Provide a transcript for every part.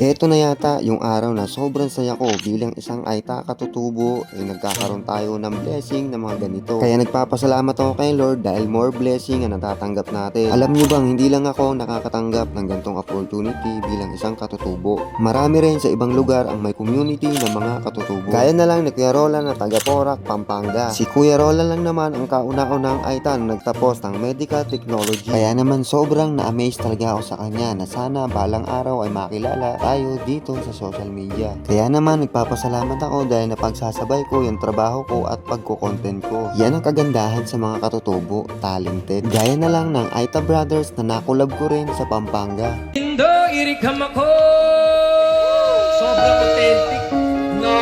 Eto na yata yung araw na sobrang saya ko bilang isang Aita katutubo nagkakaroon tayo ng blessing na mga ganito. Kaya nagpapasalamat ako kay Lord dahil more blessing ang natatanggap natin. Alam nyo bang hindi lang ako nakakatanggap ng gantong opportunity bilang isang katutubo. Marami rin sa ibang lugar ang may community ng mga katutubo. Gaya na lang ni Kuya Roland na taga Porac, Pampanga. Si Kuya Roland lang naman ang kauna-unang Aita na nagtapos ng medical technology. Kaya naman sobrang na-amaze talaga ako sa kanya na sana balang araw ay makilala tayo dito sa social media. Kaya naman nagpapasalamat ako dahil napagsasabay ko yung trabaho ko at pagko-content ko. Yan ang kagandahan sa mga katutubo, talented. Gaya na lang ng Aita Brothers na nakulab ko rin sa Pampanga. Indo irikam ako. Sobrang authentic. No.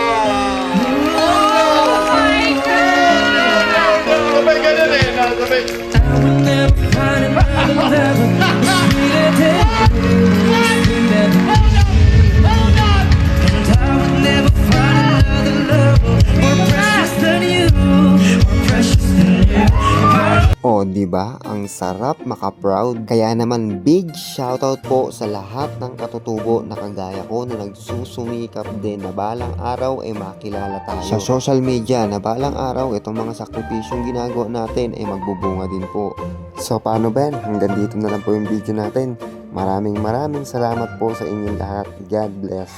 Oh my God! Sabay ganun eh, sabay. I will never find another lover sweeter than you. And I will never find another lover more precious than you. More precious than you. O, di ba? Ang sarap maka-proud. Kaya naman big shoutout po sa lahat ng katutubo na kagaya ko na nagsusumikap din na balang araw ay makilala tayo sa social media, na balang araw itong mga sakripisyong ginagawa natin ay magbubunga din po. So paano ba? Hanggang dito na lang po yung video natin. Maraming salamat po sa inyong lahat. God bless.